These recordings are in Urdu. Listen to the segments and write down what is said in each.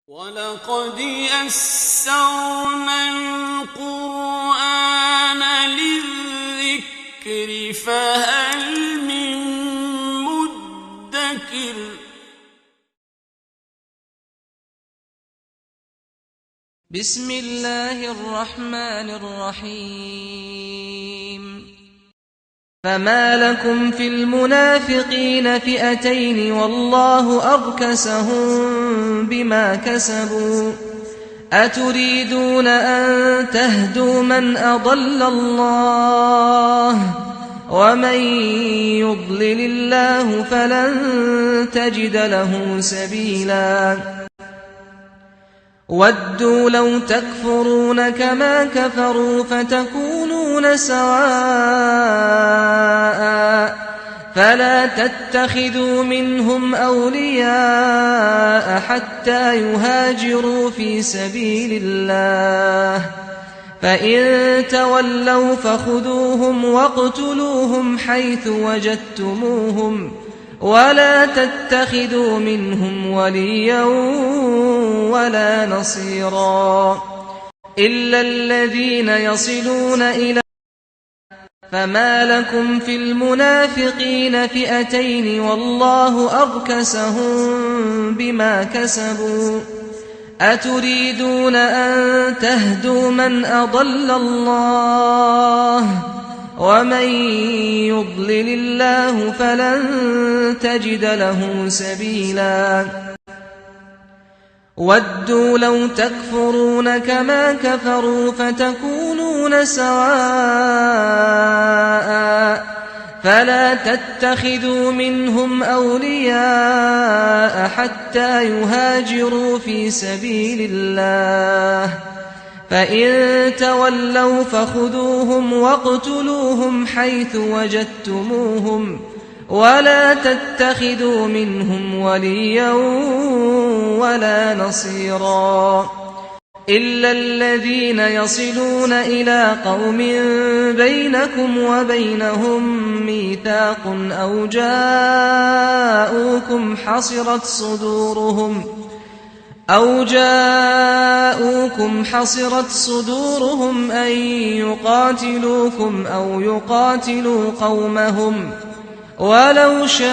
وَلَقَدْ يَسَّرْنَا الْقُرْآنَ لِلذِّكْرِ فَهَلْ مِن مُّدَّكِرٍ بسم الله الرحمن الرحيم فما لكم في المنافقين فئتين والله أركسهم بما كسبوا أتريدون أن تهدوا من أضل الله ومن يضلل الله فلن تجد له سبيلا ودوا لو تكفرون كما كفروا فتكونون سواء فلا تتخذوا منهم أولياء حتى يهاجروا في سبيل الله فإن تولوا فخذوهم واقتلوهم حيث وجدتموهم ولا تتخذوا منهم وليا ولا نصيرا إلا الذين يصلون إلى فما لكم في المنافقين فئتين والله أركسهم بما كسبوا أتريدون أن تهدوا من أضل الله ومن يضلل الله فلن تجد له سبيلا ودوا لو تكفرون كما كفروا فتكونون سواء فلا تتخذوا منهم أولياء حتى يهاجروا في سبيل الله فإن تولوا فخذوهم واقتلوهم حيث وجدتموهم ولا تتخذوا منهم وليا ولا نصيرا إلا الذين يصلون إلى قوم بينكم وبينهم ميثاق أو جاءوكم حصرت صدورهم أن يقاتلوكم أو يقاتلوا قومهم ولو شاء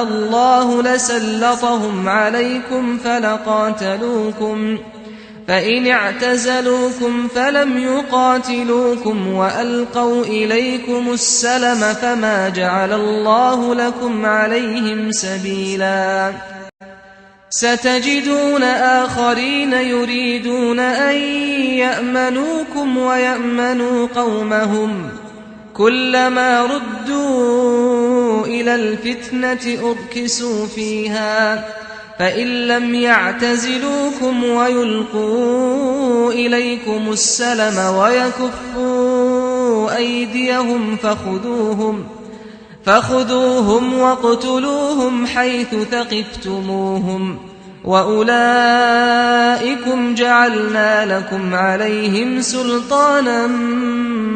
الله لسلطهم عليكم فلقاتلوكم فإن اعتزلوكم فلم يقاتلوكم وألقوا إليكم السلم فما جعل الله لكم عليهم سبيلا ستجدون آخرين يريدون أن يأمنوكم ويأمنوا قومهم كلما ردوا إلى الفتنة أركسوا فيها فإن لم يعتزلوكم ويلقوا إليكم السلم ويكفوا أيديهم فخذوهم واقتلوهم حيث ثقفتموهم وأولئكم جعلنا لكم عليهم سلطانا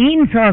300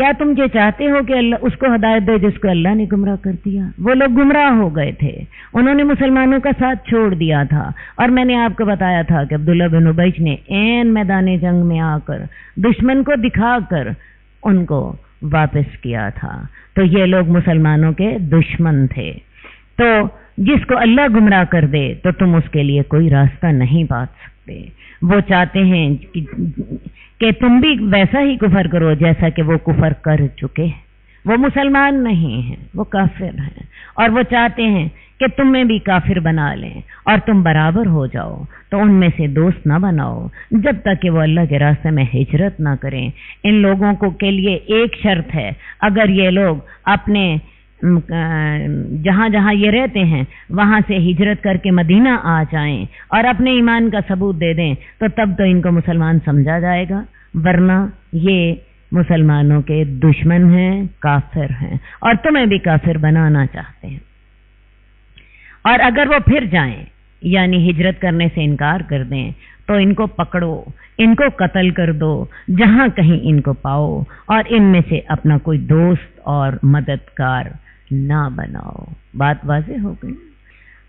کیا تم یہ چاہتے ہو کہ اللہ اس کو ہدایت دے جس کو اللہ نے گمراہ کر دیا؟ وہ لوگ گمراہ ہو گئے تھے، انہوں نے مسلمانوں کا ساتھ چھوڑ دیا تھا، اور میں نے آپ کو بتایا تھا کہ عبداللہ بن ابی نے عین میدان جنگ میں آ کر دشمن کو دکھا کر ان کو واپس کیا تھا۔ تو یہ لوگ مسلمانوں کے دشمن تھے۔ تو جس کو اللہ گمراہ کر دے تو تم اس کے لیے کوئی راستہ نہیں پا سکتے۔ وہ چاہتے ہیں کہ تم بھی ویسا ہی کفر کرو جیسا کہ وہ کفر کر چکے، وہ مسلمان نہیں ہیں، وہ کافر ہیں، اور وہ چاہتے ہیں کہ تمہیں بھی کافر بنا لیں اور تم برابر ہو جاؤ، تو ان میں سے دوست نہ بناؤ جب تک کہ وہ اللہ کے راستے میں ہجرت نہ کریں۔ ان لوگوں کو کے لیے ایک شرط ہے، اگر یہ لوگ اپنے جہاں جہاں یہ رہتے ہیں وہاں سے ہجرت کر کے مدینہ آ جائیں اور اپنے ایمان کا ثبوت دے دیں تو تب تو ان کو مسلمان سمجھا جائے گا، ورنہ یہ مسلمانوں کے دشمن ہیں، کافر ہیں، اور تمہیں بھی کافر بنانا چاہتے ہیں۔ اور اگر وہ پھر جائیں یعنی ہجرت کرنے سے انکار کر دیں تو ان کو پکڑو، ان کو قتل کر دو جہاں کہیں ان کو پاؤ، اور ان میں سے اپنا کوئی دوست اور مددگار نہ بناؤ۔ بات واضح ہو گئی؟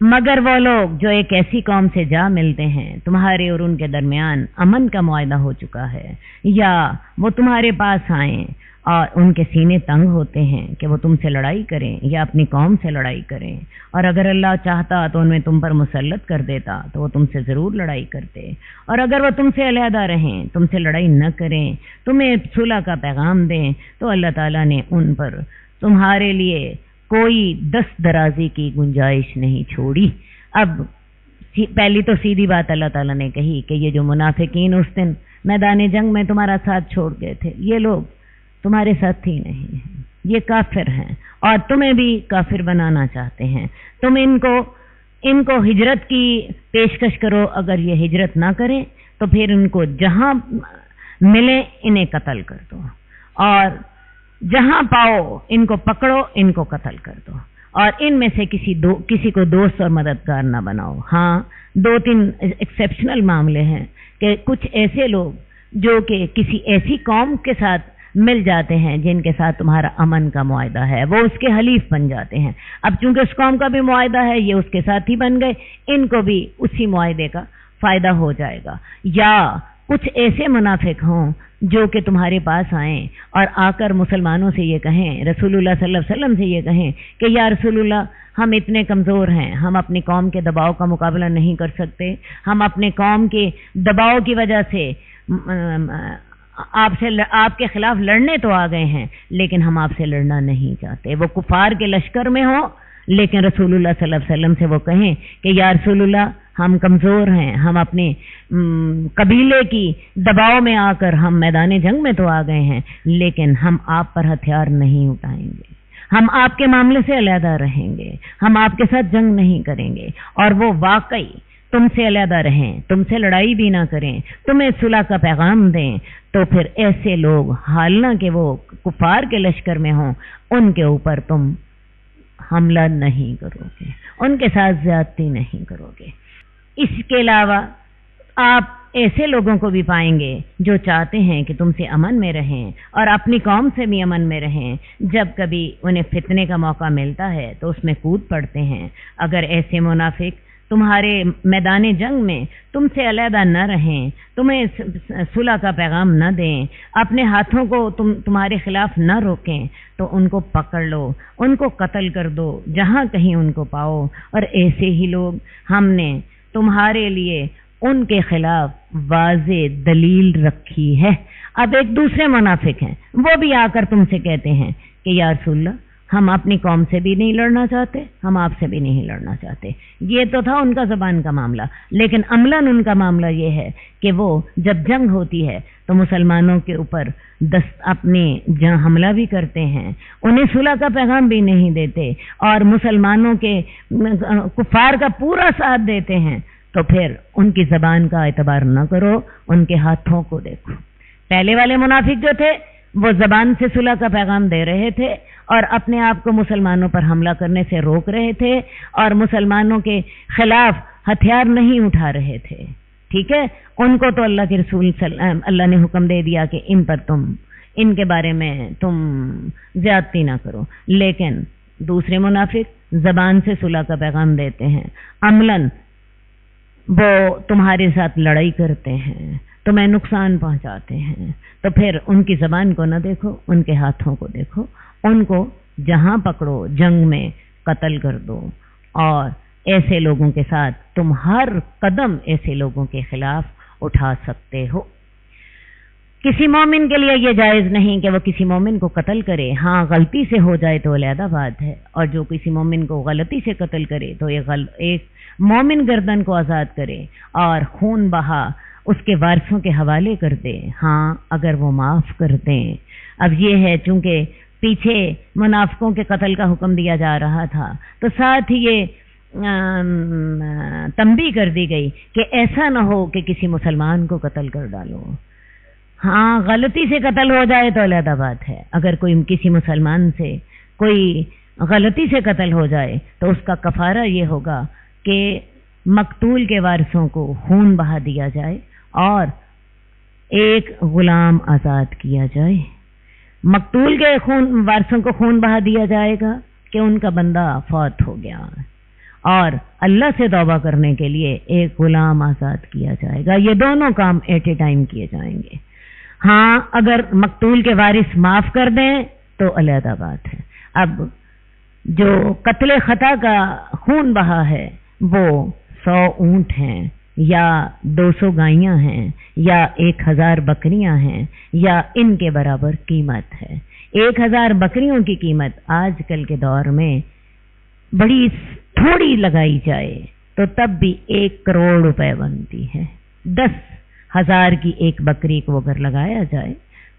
مگر وہ لوگ جو ایک ایسی قوم سے جا ملتے ہیں تمہارے اور ان کے درمیان امن کا معاہدہ ہو چکا ہے، یا وہ تمہارے پاس آئیں اور ان کے سینے تنگ ہوتے ہیں کہ وہ تم سے لڑائی کریں یا اپنی قوم سے لڑائی کریں، اور اگر اللہ چاہتا تو ان میں تم پر مسلط کر دیتا تو وہ تم سے ضرور لڑائی کرتے، اور اگر وہ تم سے علیحدہ رہیں، تم سے لڑائی نہ کریں، تمہیں صلح کا پیغام دیں، تو اللہ تعالیٰ نے ان پر تمہارے لیے کوئی دست درازی کی گنجائش نہیں چھوڑی۔ اب پہلی تو سیدھی بات اللہ تعالیٰ نے کہی کہ یہ جو منافقین اس دن میدان جنگ میں تمہارا ساتھ چھوڑ گئے تھے، یہ لوگ تمہارے ساتھی نہیں ہیں، یہ کافر ہیں اور تمہیں بھی کافر بنانا چاہتے ہیں۔ تم ان کو ہجرت کی پیشکش کرو، اگر یہ ہجرت نہ کریں تو پھر ان کو جہاں ملے انہیں قتل کر دو، اور جہاں پاؤ ان کو پکڑو، ان کو قتل کر دو، اور ان میں سے کسی کو دوست اور مددگار نہ بناؤ۔ ہاں، 2-3 ایکسیپشنل معاملے ہیں کہ کچھ ایسے لوگ جو کہ کسی ایسی قوم کے ساتھ مل جاتے ہیں جن کے ساتھ تمہارا امن کا معاہدہ ہے، وہ اس کے حلیف بن جاتے ہیں۔ اب چونکہ اس قوم کا بھی معاہدہ ہے، یہ اس کے ساتھی بن گئے، ان کو بھی اسی معاہدے کا فائدہ ہو جائے گا۔ یا کچھ ایسے منافق ہوں جو کہ تمہارے پاس آئیں اور آ کر مسلمانوں سے یہ کہیں، رسول اللہ صلی اللہ علیہ وسلم سے یہ کہیں کہ یا رسول اللہ، ہم اتنے کمزور ہیں، ہم اپنی قوم کے دباؤ کا مقابلہ نہیں کر سکتے، ہم اپنے قوم کے دباؤ کی وجہ سے آپ کے خلاف لڑنے تو آ گئے ہیں، لیکن ہم آپ سے لڑنا نہیں چاہتے۔ وہ کفار کے لشکر میں ہوں لیکن رسول اللہ صلی اللہ علیہ وسلم سے وہ کہیں کہ یا رسول اللہ، ہم کمزور ہیں، ہم اپنے قبیلے کی دباؤ میں آ کر ہم میدان جنگ میں تو آ گئے ہیں، لیکن ہم آپ پر ہتھیار نہیں اٹھائیں گے، ہم آپ کے معاملے سے علیحدہ رہیں گے، ہم آپ کے ساتھ جنگ نہیں کریں گے۔ اور وہ واقعی تم سے علیحدہ رہیں، تم سے لڑائی بھی نہ کریں، تمہیں صلح کا پیغام دیں، تو پھر ایسے لوگ حالانکہ وہ کفار کے لشکر میں ہوں، ان کے اوپر تم حملہ نہیں کرو گے، ان کے ساتھ زیادتی نہیں کرو گے۔ اس کے علاوہ آپ ایسے لوگوں کو بھی پائیں گے جو چاہتے ہیں کہ تم سے امن میں رہیں اور اپنی قوم سے بھی امن میں رہیں، جب کبھی انہیں فتنے کا موقع ملتا ہے تو اس میں کود پڑتے ہیں۔ اگر ایسے منافق تمہارے میدان جنگ میں تم سے علیحدہ نہ رہیں، تمہیں صلح کا پیغام نہ دیں، اپنے ہاتھوں کو تمہارے خلاف نہ روکیں، تو ان کو پکڑ لو، ان کو قتل کر دو جہاں کہیں ان کو پاؤ۔ اور ایسے ہی لوگ ہم نے تمہارے لیے ان کے خلاف واضح دلیل رکھی ہے۔ اب ایک دوسرے منافق ہیں، وہ بھی آ کر تم سے کہتے ہیں کہ یا رسول اللہ، ہم اپنی قوم سے بھی نہیں لڑنا چاہتے، ہم آپ سے بھی نہیں لڑنا چاہتے۔ یہ تو تھا ان کا زبان کا معاملہ، لیکن عملاً ان کا معاملہ یہ ہے کہ وہ جب جنگ ہوتی ہے تو مسلمانوں کے اوپر اپنے حملہ بھی کرتے ہیں، انہیں صلح کا پیغام بھی نہیں دیتے، اور مسلمانوں کے کفار کا پورا ساتھ دیتے ہیں۔ تو پھر ان کی زبان کا اعتبار نہ کرو، ان کے ہاتھوں کو دیکھو۔ پہلے والے منافق جو تھے وہ زبان سے صلح کا پیغام دے رہے تھے اور اپنے آپ کو مسلمانوں پر حملہ کرنے سے روک رہے تھے اور مسلمانوں کے خلاف ہتھیار نہیں اٹھا رہے تھے، ٹھیک ہے؟ ان کو تو اللہ کے رسول اللہ نے حکم دے دیا کہ ان پر تم ان کے بارے میں تم زیادتی نہ کرو. لیکن دوسرے منافق زبان سے صلح کا پیغام دیتے ہیں، عملاً وہ تمہارے ساتھ لڑائی کرتے ہیں، تمہیں نقصان پہنچاتے ہیں. تو پھر ان کی زبان کو نہ دیکھو، ان کے ہاتھوں کو دیکھو. ان کو جہاں پکڑو جنگ میں قتل کر دو. اور ایسے لوگوں کے ساتھ تم ہر قدم ایسے لوگوں کے خلاف اٹھا سکتے ہو. کسی مومن کے لیے یہ جائز نہیں کہ وہ کسی مومن کو قتل کرے. ہاں غلطی سے ہو جائے تو علیحدہ بات ہے، اور جو کسی مومن کو غلطی سے قتل کرے تو ایک مومن گردن کو آزاد کرے اور خون بہا اس کے وارثوں کے حوالے کر دے. ہاں اگر وہ معاف کر دیں. اب یہ ہے چونکہ پیچھے منافقوں کے قتل کا حکم دیا جا رہا تھا تو ساتھ ہی یہ تنبیہ کر دی گئی کہ ایسا نہ ہو کہ کسی مسلمان کو قتل کر ڈالو. ہاں غلطی سے قتل ہو جائے تو علیحدہ بات ہے. اگر کوئی کسی مسلمان سے کوئی غلطی سے قتل ہو جائے تو اس کا کفارہ یہ ہوگا کہ مقتول کے وارثوں کو خون بہا دیا جائے اور ایک غلام آزاد کیا جائے. مقتول کے وارثوں کو خون بہا دیا جائے گا کہ ان کا بندہ فوت ہو گیا، اور اللہ سے توبہ کرنے کے لیے ایک غلام آزاد کیا جائے گا. یہ دونوں کام ایٹ اے ٹائم کیے جائیں گے. ہاں اگر مقتول کے وارث معاف کر دیں تو علیحدہ بات ہے. اب جو قتل خطا کا خون بہا ہے وہ 100 اونٹ ہیں یا 200 گائیاں ہیں یا 1000 بکریاں ہیں یا ان کے برابر قیمت ہے. 1000 بکریوں کی قیمت آج کل کے دور میں بڑی تھوڑی لگائی جائے تو تب بھی 1 کروڑ روپے بنتی ہے. 10,000 کی ایک بکری کو اگر لگایا جائے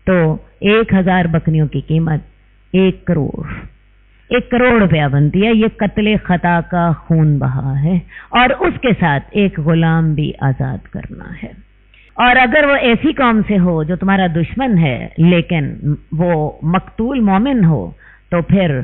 تو 1000 بکریوں کی قیمت 1 کروڑ روپیہ بنتی ہے. یہ قتل خطا کا خون بہا ہے اور اس کے ساتھ ایک غلام بھی آزاد کرنا ہے. اور اگر وہ ایسی قوم سے ہو جو تمہارا دشمن ہے لیکن وہ مقتول مومن ہو تو پھر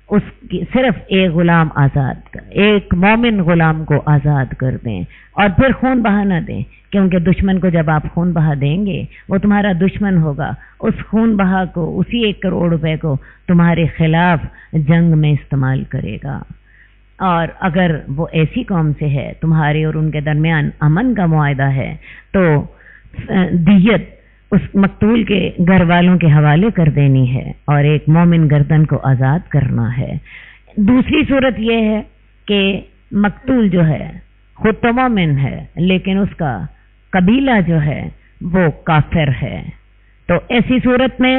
اس کی صرف ایک غلام آزاد کر، ایک مومن غلام کو آزاد کر دیں اور پھر خون بہا نہ دیں، کیونکہ دشمن کو جب آپ خون بہا دیں گے وہ تمہارا دشمن ہوگا. اس خون بہا کو، اسی 1 کروڑ روپے کو تمہارے خلاف جنگ میں استعمال کرے گا. اور اگر وہ ایسی قوم سے ہے تمہارے اور ان کے درمیان امن کا معاہدہ ہے تو دیت اس مقتول کے گھر والوں کے حوالے کر دینی ہے اور ایک مومن گردن کو آزاد کرنا ہے. دوسری صورت یہ ہے کہ مقتول جو ہے خود تو مومن ہے لیکن اس کا قبیلہ جو ہے وہ کافر ہے، تو ایسی صورت میں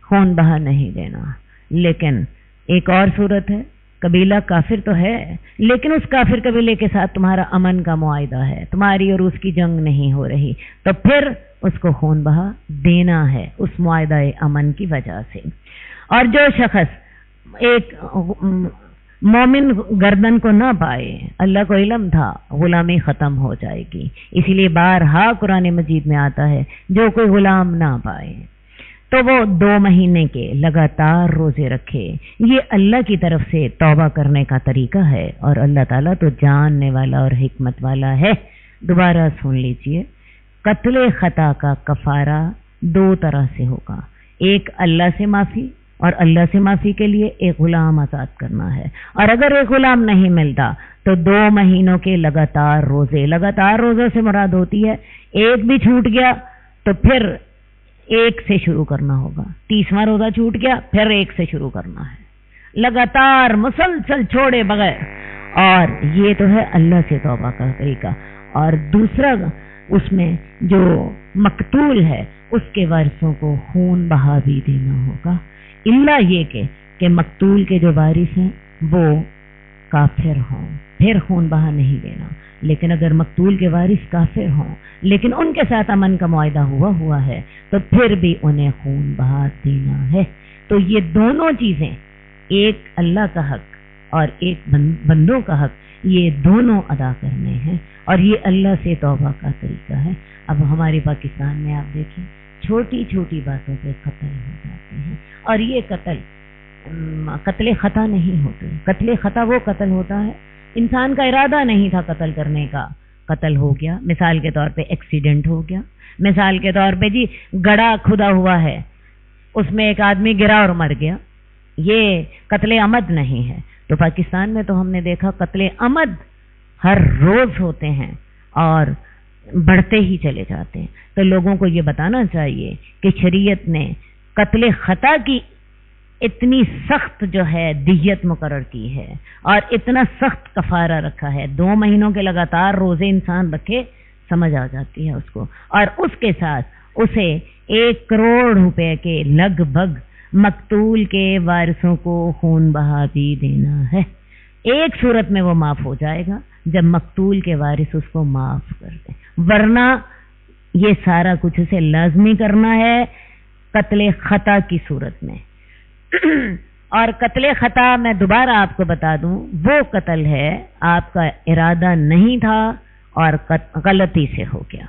خون بہا نہیں دینا. لیکن ایک اور صورت ہے، قبیلہ کافر تو ہے لیکن اس کافر قبیلے کے ساتھ تمہارا امن کا معاہدہ ہے، تمہاری اور اس کی جنگ نہیں ہو رہی، تو پھر اس کو خون بہا دینا ہے اس معاہدہ امن کی وجہ سے. اور جو شخص ایک مومن گردن کو نہ پائے، اللہ کو علم تھا غلامی ختم ہو جائے گی، اسی لیے بارہا قرآن مجید میں آتا ہے جو کوئی غلام نہ پائے تو وہ 2 مہینے کے لگاتار روزے رکھے. یہ اللہ کی طرف سے توبہ کرنے کا طریقہ ہے اور اللہ تعالیٰ تو جاننے والا اور حکمت والا ہے. دوبارہ سن لیجئے، قتل خطا کا کفارہ 2 طرح سے ہوگا. ایک اللہ سے معافی، اور اللہ سے معافی کے لیے ایک غلام آزاد کرنا ہے. اور اگر ایک غلام نہیں ملتا تو 2 مہینوں کے لگاتار روزے. لگاتار روزوں سے مراد ہوتی ہے ایک بھی چھوٹ گیا تو پھر 1 سے شروع کرنا ہوگا. 30واں روزہ چھوٹ گیا پھر 1 سے شروع کرنا ہے، لگاتار مسلسل چھوڑے بغیر. اور یہ تو ہے اللہ سے توبہ کا طریقہ. اور دوسرا اس میں جو مقتول ہے اس کے وارثوں کو خون بہا بھی دینا ہوگا، الا یہ کہ مقتول کے جو وارث ہیں وہ کافر ہوں، پھر خون بہا نہیں دینا. لیکن اگر مقتول کے وارث کافر ہوں لیکن ان کے ساتھ امن کا معاہدہ ہوا ہے تو پھر بھی انہیں خون بہا دینا ہے. تو یہ دونوں چیزیں، ایک اللہ کا حق اور ایک بندوں کا حق، یہ دونوں ادا کرنے ہیں اور یہ اللہ سے توبہ کا طریقہ ہے. اب ہمارے پاکستان میں آپ دیکھیں چھوٹی چھوٹی باتوں پہ قتل ہو جاتے ہیں، اور یہ قتل خطا نہیں ہوتے. قتل خطا وہ قتل ہوتا ہے انسان کا ارادہ نہیں تھا قتل کرنے کا، قتل ہو گیا. مثال کے طور پہ ایکسیڈنٹ ہو گیا، مثال کے طور پہ جی گڑھا کھدا ہوا ہے اس میں ایک آدمی گرا اور مر گیا، یہ قتل عمد نہیں ہے۔ تو پاکستان میں تو ہم نے دیکھا قتل عمد ہر روز ہوتے ہیں اور بڑھتے ہی چلے جاتے ہیں۔ تو لوگوں کو یہ بتانا چاہیے کہ شریعت نے قتل خطا کی اتنی سخت جو ہے دیت مقرر کی ہے اور اتنا سخت کفارہ رکھا ہے، 2 مہینوں کے لگاتار روزے انسان رکھے سمجھ آ جاتی ہے اس کو، اور اس کے ساتھ اسے 1 کروڑ روپے کے لگ بھگ مقتول کے وارثوں کو خون بہا بھی دینا ہے۔ ایک صورت میں وہ معاف ہو جائے گا جب مقتول کے وارث اس کو معاف کر دیں، ورنہ یہ سارا کچھ اسے لازمی کرنا ہے قتل خطا کی صورت میں۔ اور قتل خطا میں دوبارہ آپ کو بتا دوں وہ قتل ہے آپ کا ارادہ نہیں تھا اور غلطی سے ہو گیا،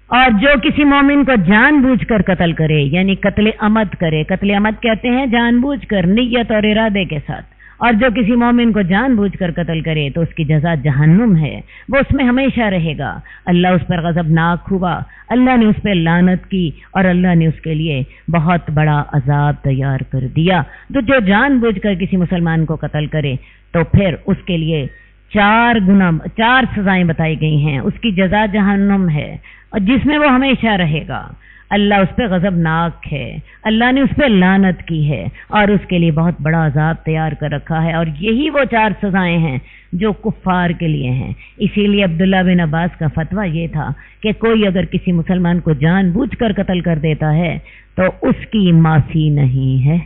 اور جو کسی مومن کو جان بوجھ کر قتل کرے یعنی قتل عمد کرے، قتل عمد کہتے ہیں جان بوجھ کر نیت اور ارادے کے ساتھ، اور جو کسی مومن کو جان بوجھ کر قتل کرے تو اس کی جزا جہنم ہے، وہ اس میں ہمیشہ رہے گا۔ اللہ اس پر غضبناک ہوا، اللہ نے اس پہ لعنت کی اور اللہ نے اس کے لیے بہت بڑا عذاب تیار کر دیا۔ تو جو جان بوجھ کر کسی مسلمان کو قتل کرے تو پھر اس کے لیے 4 سزائیں بتائی گئی ہیں، اس کی جزا جہنم ہے اور جس میں وہ ہمیشہ رہے گا۔ اللہ اس پہ غضبناک ہے، اللہ نے اس پہ لعنت کی ہے اور اس کے لیے بہت بڑا عذاب تیار کر رکھا ہے، اور یہی وہ 4 سزائیں ہیں جو کفار کے لیے ہیں۔ اسی لیے عبداللہ بن عباس کا فتویٰ یہ تھا کہ کوئی اگر کسی مسلمان کو جان بوجھ کر قتل کر دیتا ہے تو اس کی معافی نہیں ہے،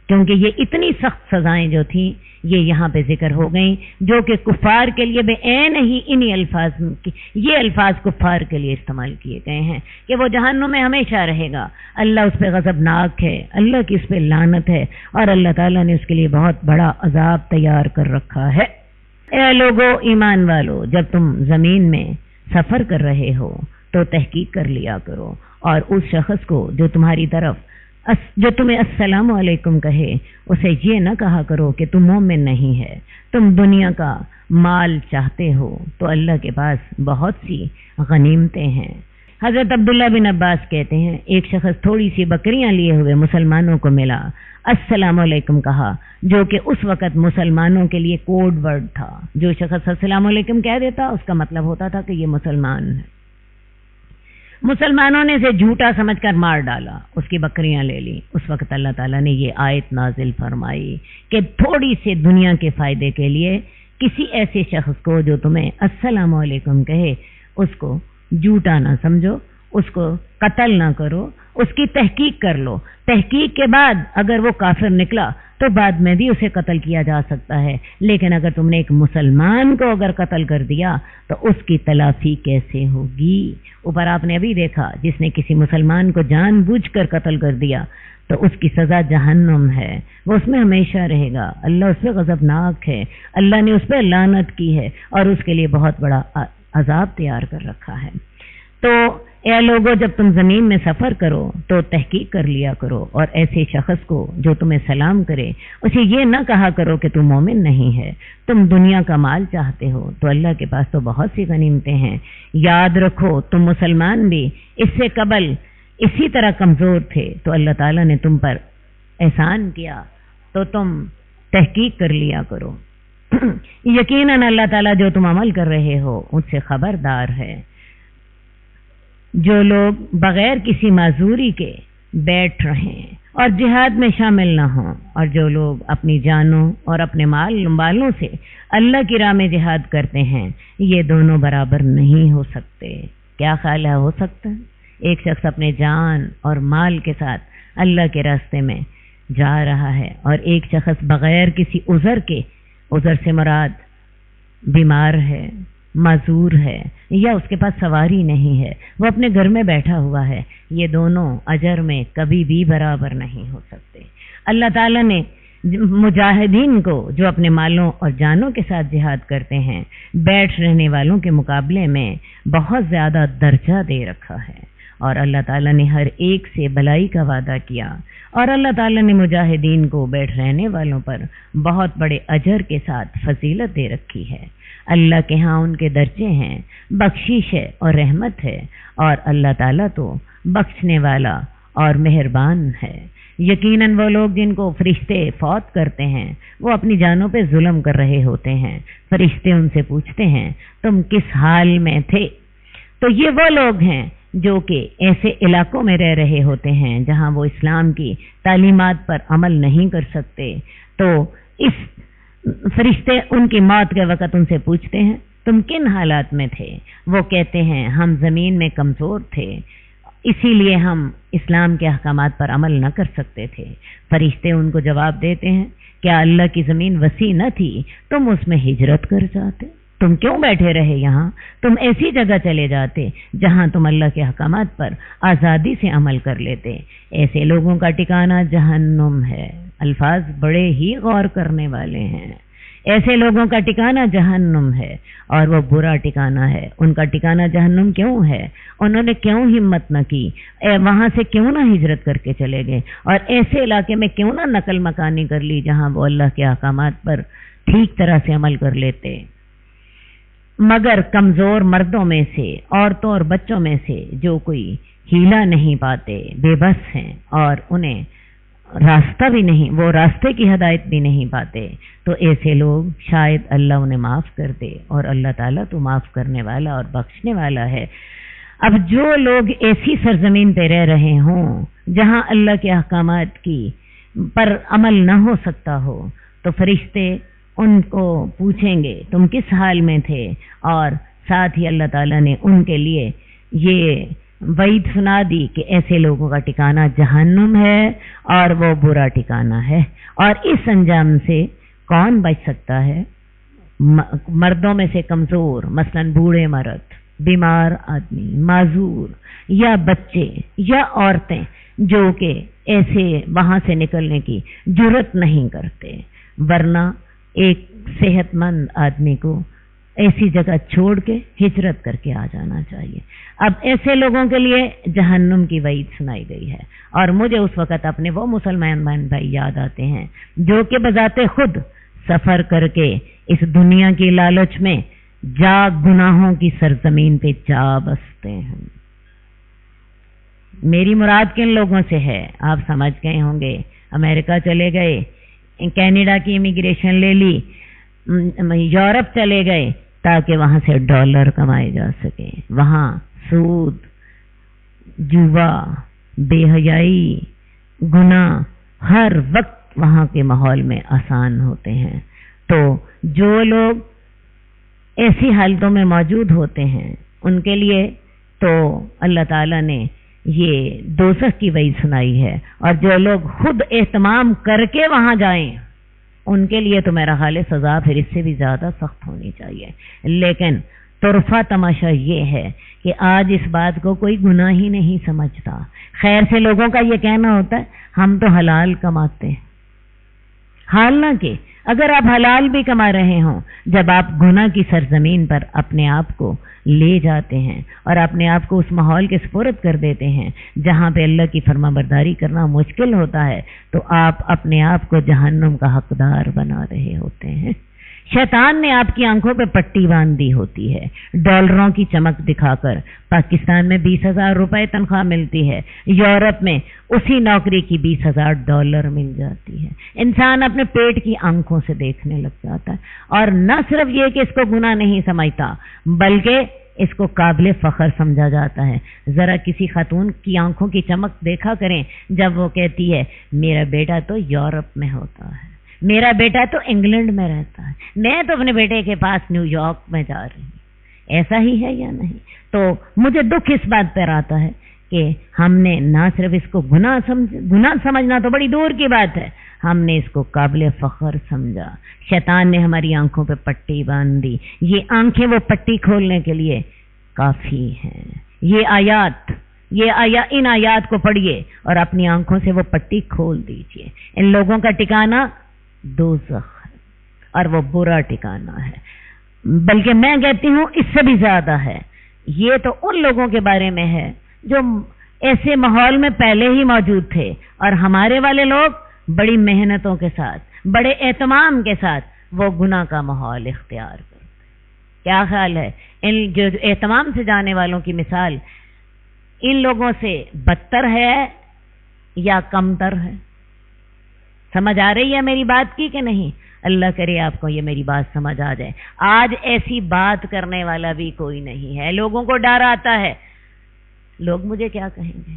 کیونکہ یہ اتنی سخت سزائیں جو تھیں یہ یہاں پہ ذکر ہو گئیں، جو کہ کفار کے لیے بے عین ہی انہی الفاظ یہ الفاظ کفار کے لیے استعمال کیے گئے ہیں کہ وہ جہنم میں ہمیشہ رہے گا، اللہ اس پہ غضبناک ہے، اللہ کی اس پہ لعنت ہے اور اللہ تعالیٰ نے اس کے لیے بہت بڑا عذاب تیار کر رکھا ہے۔ اے لوگو ایمان والو، جب تم زمین میں سفر کر رہے ہو تو تحقیق کر لیا کرو، اور اس شخص کو جو تمہاری طرف جو تمہیں السلام علیکم کہے اسے یہ نہ کہا کرو کہ تم مومن نہیں ہے، تم دنیا کا مال چاہتے ہو تو اللہ کے پاس بہت سی غنیمتیں ہیں۔ حضرت عبداللہ بن عباس کہتے ہیں ایک شخص تھوڑی سی بکریاں لیے ہوئے مسلمانوں کو ملا، السلام علیکم کہا، جو کہ اس وقت مسلمانوں کے لیے کوڈ ورڈ تھا۔ جو شخص السلام علیکم کہہ دیتا اس کا مطلب ہوتا تھا کہ یہ مسلمان ہے۔ مسلمانوں نے اسے جھوٹا سمجھ کر مار ڈالا، اس کی بکریاں لے لی۔ اس وقت اللہ تعالیٰ نے یہ آیت نازل فرمائی کہ تھوڑی سے دنیا کے فائدے کے لیے کسی ایسے شخص کو جو تمہیں السلام علیکم کہے اس کو جھوٹا نہ سمجھو، اس کو قتل نہ کرو، اس کی تحقیق کر لو۔ تحقیق کے بعد اگر وہ کافر نکلا تو بعد میں بھی اسے قتل کیا جا سکتا ہے، لیکن اگر تم نے ایک مسلمان کو اگر قتل کر دیا تو اس کی تلافی کیسے ہوگی؟ اوپر آپ نے ابھی دیکھا جس نے کسی مسلمان کو جان بوجھ کر قتل کر دیا تو اس کی سزا جہنم ہے، وہ اس میں ہمیشہ رہے گا، اللہ اس پہ غضبناک ہے، اللہ نے اس پہ لعنت کی ہے اور اس کے لیے بہت بڑا عذاب تیار کر رکھا ہے۔ تو اے لوگو، جب تم زمین میں سفر کرو تو تحقیق کر لیا کرو، اور ایسے شخص کو جو تمہیں سلام کرے اسے یہ نہ کہا کرو کہ تم مومن نہیں ہے، تم دنیا کا مال چاہتے ہو تو اللہ کے پاس تو بہت سی غنیمتیں ہیں۔ یاد رکھو تم مسلمان بھی اس سے قبل اسی طرح کمزور تھے تو اللہ تعالیٰ نے تم پر احسان کیا، تو تم تحقیق کر لیا کرو۔ یقیناً اللہ تعالیٰ جو تم عمل کر رہے ہو ان سے خبردار ہے۔ جو لوگ بغیر کسی معذوری کے بیٹھ رہے ہیں اور جہاد میں شامل نہ ہوں، اور جو لوگ اپنی جانوں اور اپنے مالوں سے اللہ کی راہ میں جہاد کرتے ہیں، یہ دونوں برابر نہیں ہو سکتے۔ کیا خیال ہے ہو سکتا ہے ایک شخص اپنے جان اور مال کے ساتھ اللہ کے راستے میں جا رہا ہے اور ایک شخص بغیر کسی عذر کے، عذر سے مراد بیمار ہے، معذور ہے، یا اس کے پاس سواری نہیں ہے، وہ اپنے گھر میں بیٹھا ہوا ہے، یہ دونوں اجر میں کبھی بھی برابر نہیں ہو سکتے۔ اللہ تعالیٰ نے مجاہدین کو جو اپنے مالوں اور جانوں کے ساتھ جہاد کرتے ہیں بیٹھ رہنے والوں کے مقابلے میں بہت زیادہ درجہ دے رکھا ہے، اور اللہ تعالیٰ نے ہر ایک سے بھلائی کا وعدہ کیا، اور اللہ تعالیٰ نے مجاہدین کو بیٹھ رہنے والوں پر بہت بڑے اجر کے ساتھ فضیلت دے رکھی ہے۔ اللہ کے ہاں ان کے درجے ہیں، بخشش ہے اور رحمت ہے، اور اللہ تعالیٰ تو بخشنے والا اور مہربان ہے۔ یقیناً وہ لوگ جن کو فرشتے فوت کرتے ہیں وہ اپنی جانوں پہ ظلم کر رہے ہوتے ہیں۔ فرشتے ان سے پوچھتے ہیں تم کس حال میں تھے؟ تو یہ وہ لوگ ہیں جو کہ ایسے علاقوں میں رہ رہے ہوتے ہیں جہاں وہ اسلام کی تعلیمات پر عمل نہیں کر سکتے، تو اس فرشتے ان کی موت کے وقت ان سے پوچھتے ہیں تم کن حالات میں تھے؟ وہ کہتے ہیں ہم زمین میں کمزور تھے، اسی لیے ہم اسلام کے احکامات پر عمل نہ کر سکتے تھے۔ فرشتے ان کو جواب دیتے ہیں کیا اللہ کی زمین وسیع نہ تھی تم اس میں ہجرت کر جاتے؟ تم کیوں بیٹھے رہے یہاں؟ تم ایسی جگہ چلے جاتے جہاں تم اللہ کے احکامات پر آزادی سے عمل کر لیتے۔ ایسے لوگوں کا ٹھکانہ جہنم ہے۔ الفاظ بڑے ہی غور کرنے والے ہیں۔ ایسے لوگوں کا ٹھکانہ جہنم ہے اور وہ برا ٹھکانہ ہے۔ ان کا ٹھکانہ جہنم کیوں ہے؟ انہوں نے کیوں ہمت نہ کی؟ وہاں سے کیوں نہ ہجرت کر کے چلے گئے اور ایسے علاقے میں کیوں نہ نقل مکانی کر لی جہاں وہ اللہ کے احکامات پر ٹھیک طرح سے عمل کر لیتے؟ مگر کمزور مردوں میں سے، عورتوں اور بچوں میں سے جو کوئی ہیلا نہیں پاتے، بے بس ہیں اور انہیں راستہ بھی نہیں، وہ راستے کی ہدایت بھی نہیں پاتے، تو ایسے لوگ شاید اللہ انہیں معاف کر دے، اور اللہ تعالیٰ تو معاف کرنے والا اور بخشنے والا ہے۔ اب جو لوگ ایسی سرزمین پہ رہ رہے ہوں جہاں اللہ کے احکامات کی پر عمل نہ ہو سکتا ہو، تو فرشتے ان کو پوچھیں گے تم کس حال میں تھے، اور ساتھ ہی اللہ تعالیٰ نے ان کے لیے یہ وعید سنا دی کہ ایسے لوگوں کا ٹھکانہ جہنم ہے اور وہ برا ٹھکانہ ہے۔ اور اس انجام سے کون بچ سکتا ہے؟ مردوں میں سے کمزور، مثلا بوڑھے مرد، بیمار آدمی، معذور، یا بچے یا عورتیں جو کہ ایسے وہاں سے نکلنے کی جرت نہیں کرتے، ورنہ ایک صحت مند آدمی کو ایسی جگہ چھوڑ کے ہجرت کر کے آ جانا چاہیے۔ اب ایسے لوگوں کے لیے جہنم کی وعید سنائی گئی ہے، اور مجھے اس وقت اپنے وہ مسلمان بھائی یاد آتے ہیں جو کہ بذات خود سفر کر کے اس دنیا کی لالچ میں جا گناہوں کی سرزمین پہ جا بستے ہیں۔ میری مراد کن لوگوں سے ہے آپ سمجھ گئے ہوں گے۔ امریکہ چلے گئے، کینیڈا کی امیگریشن لے لی، یورپ چلے گئے تاکہ وہاں سے ڈالر کمائے جا سکے۔ وہاں سود، جوا، بے حیائی، گناہ ہر وقت وہاں کے ماحول میں آسان ہوتے ہیں۔ تو جو لوگ ایسی حالتوں میں موجود ہوتے ہیں ان کے لیے تو اللہ تعالیٰ نے یہ دوزخ کی وعید سنائی ہے، اور جو لوگ خود اہتمام کر کے وہاں جائیں ان کے لیے تو میرا خیال ہے سزا پھر اس سے بھی زیادہ سخت ہونی چاہیے۔ لیکن طرفہ تماشا یہ ہے کہ آج اس بات کو کوئی گناہ ہی نہیں سمجھتا۔ خیر سے لوگوں کا یہ کہنا ہوتا ہے ہم تو حلال کماتے ہیں، حالانکہ اگر آپ حلال بھی کما رہے ہوں، جب آپ گناہ کی سرزمین پر اپنے آپ کو لے جاتے ہیں اور اپنے آپ کو اس ماحول کے سپرد کر دیتے ہیں جہاں پہ اللہ کی فرما برداری کرنا مشکل ہوتا ہے، تو آپ اپنے آپ کو جہنم کا حقدار بنا رہے ہوتے ہیں۔ شیطان نے آپ کی آنکھوں پہ پٹی باندھ دی ہوتی ہے، ڈالروں کی چمک دکھا کر۔ پاکستان میں 20,000 روپے تنخواہ ملتی ہے، یورپ میں اسی نوکری کی $20,000 مل جاتی ہے۔ انسان اپنے پیٹ کی آنکھوں سے دیکھنے لگ جاتا ہے، اور نہ صرف یہ کہ اس کو گناہ نہیں سمجھتا بلکہ اس کو قابل فخر سمجھا جاتا ہے۔ ذرا کسی خاتون کی آنکھوں کی چمک دیکھا کریں جب وہ کہتی ہے میرا بیٹا تو یورپ میں ہوتا ہے، میرا بیٹا تو انگلینڈ میں رہتا ہے، میں تو اپنے بیٹے کے پاس نیو یارک میں جا رہی ہوں۔ ایسا ہی ہے یا نہیں؟ تو مجھے دکھ اس بات پر آتا ہے کہ ہم نے نہ صرف اس کو گناہ سمجھنا تو بڑی دور کی بات ہے، ہم نے اس کو قابل فخر سمجھا۔ شیطان نے ہماری آنکھوں پہ پٹی باندھ دی۔ یہ آنکھیں وہ پٹی کھولنے کے لیے کافی ہیں۔ ان آیات کو پڑھیے اور اپنی آنکھوں سے وہ پٹی کھول دیجئے۔ ان لوگوں کا ٹھکانہ دوزخ ہے، اور وہ برا ٹھکانہ ہے، بلکہ میں کہتی ہوں اس سے بھی زیادہ ہے۔ یہ تو ان لوگوں کے بارے میں ہے جو ایسے ماحول میں پہلے ہی موجود تھے، اور ہمارے والے لوگ بڑی محنتوں کے ساتھ، بڑے اہتمام کے ساتھ وہ گناہ کا ماحول اختیار کرتے۔ کیا خیال ہے؟ ان جو اہتمام سے جانے والوں کی مثال ان لوگوں سے بدتر ہے یا کمتر ہے؟ سمجھ آ رہی ہے میری بات کی کہ نہیں؟ اللہ کرے آپ کو یہ میری بات سمجھ آ جائے۔ آج ایسی بات کرنے والا بھی کوئی نہیں ہے، لوگوں کو ڈر آتا ہے لوگ مجھے کیا کہیں گے،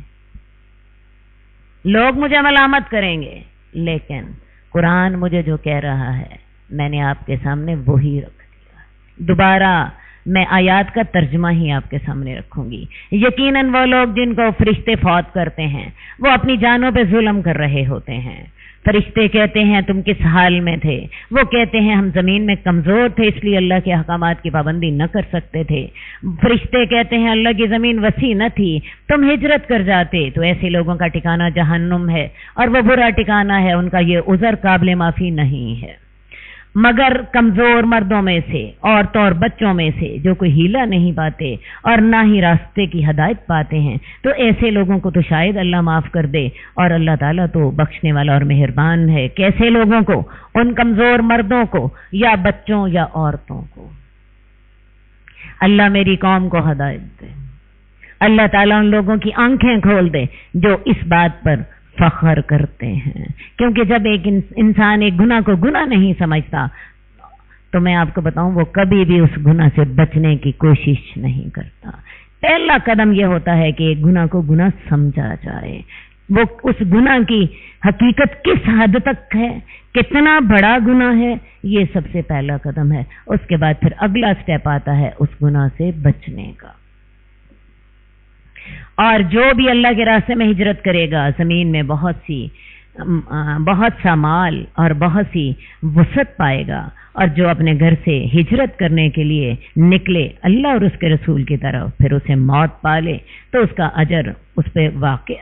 لوگ مجھے ملامت کریں گے، لیکن قرآن مجھے جو کہہ رہا ہے میں نے آپ کے سامنے وہی رکھ دیا۔ دوبارہ میں آیات کا ترجمہ ہی آپ کے سامنے رکھوں گی۔ یقیناً وہ لوگ جن کو فرشتے فوت کرتے ہیں وہ اپنی جانوں پہ ظلم کر رہے ہوتے ہیں۔ فرشتے کہتے ہیں تم کس حال میں تھے؟ وہ کہتے ہیں ہم زمین میں کمزور تھے اس لیے اللہ کے احکامات کی پابندی نہ کر سکتے تھے۔ فرشتے کہتے ہیں اللہ کی زمین وسیع نہ تھی، تم ہجرت کر جاتے۔ تو ایسے لوگوں کا ٹھکانہ جہنم ہے اور وہ برا ٹھکانہ ہے، ان کا یہ عذر قابل معافی نہیں ہے۔ مگر کمزور مردوں میں سے، عورتوں اور بچوں میں سے جو کوئی ہیلہ نہیں پاتے اور نہ ہی راستے کی ہدایت پاتے ہیں، تو ایسے لوگوں کو تو شاید اللہ معاف کر دے، اور اللہ تعالیٰ تو بخشنے والا اور مہربان ہے۔ کیسے لوگوں کو؟ ان کمزور مردوں کو یا بچوں یا عورتوں کو۔ اللہ میری قوم کو ہدایت دے، اللہ تعالیٰ ان لوگوں کی آنکھیں کھول دے جو اس بات پر فخر کرتے ہیں، کیونکہ جب ایک انسان ایک گناہ کو گناہ نہیں سمجھتا تو میں آپ کو بتاؤں وہ کبھی بھی اس گناہ سے بچنے کی کوشش نہیں کرتا۔ پہلا قدم یہ ہوتا ہے کہ ایک گناہ کو گناہ سمجھا جائے، وہ اس گناہ کی حقیقت کس حد تک ہے، کتنا بڑا گناہ ہے، یہ سب سے پہلا قدم ہے۔ اس کے بعد پھر اگلا سٹیپ آتا ہے اس گناہ سے بچنے کا۔ اور جو بھی اللہ کے راستے میں ہجرت کرے گا زمین میں بہت سا مال اور بہت سی وسعت پائے گا، اور جو اپنے گھر سے ہجرت کرنے کے لیے نکلے اللہ اور اس کے رسول کی طرف پھر اسے موت پالے تو اس کا اجر اس پہ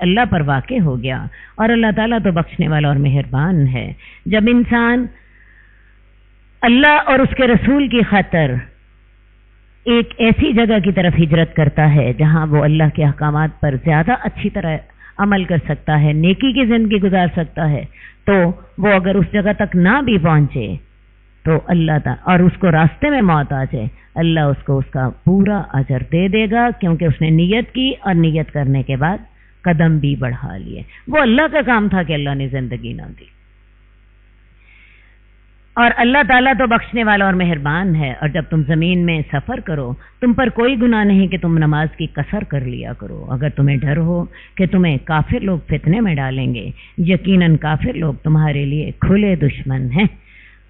اللہ پر واقع ہو گیا، اور اللہ تعالیٰ تو بخشنے والا اور مہربان ہے۔ جب انسان اللہ اور اس کے رسول کی خاطر ایک ایسی جگہ کی طرف ہجرت کرتا ہے جہاں وہ اللہ کے احکامات پر زیادہ اچھی طرح عمل کر سکتا ہے، نیکی کی زندگی گزار سکتا ہے، تو وہ اگر اس جگہ تک نہ بھی پہنچے تو اللہ تعالیٰ اور اس کو راستے میں موت آ جائے، اللہ اس کو اس کا پورا اجر دے دے گا، کیونکہ اس نے نیت کی اور نیت کرنے کے بعد قدم بھی بڑھا لیے۔ وہ اللہ کا کام تھا کہ اللہ نے زندگی نہ دی، اور اللہ تعالیٰ تو بخشنے والا اور مہربان ہے۔ اور جب تم زمین میں سفر کرو تم پر کوئی گناہ نہیں کہ تم نماز کی قصر کر لیا کرو، اگر تمہیں ڈر ہو کہ تمہیں کافر لوگ فتنے میں ڈالیں گے۔ یقیناً کافر لوگ تمہارے لیے کھلے دشمن ہیں۔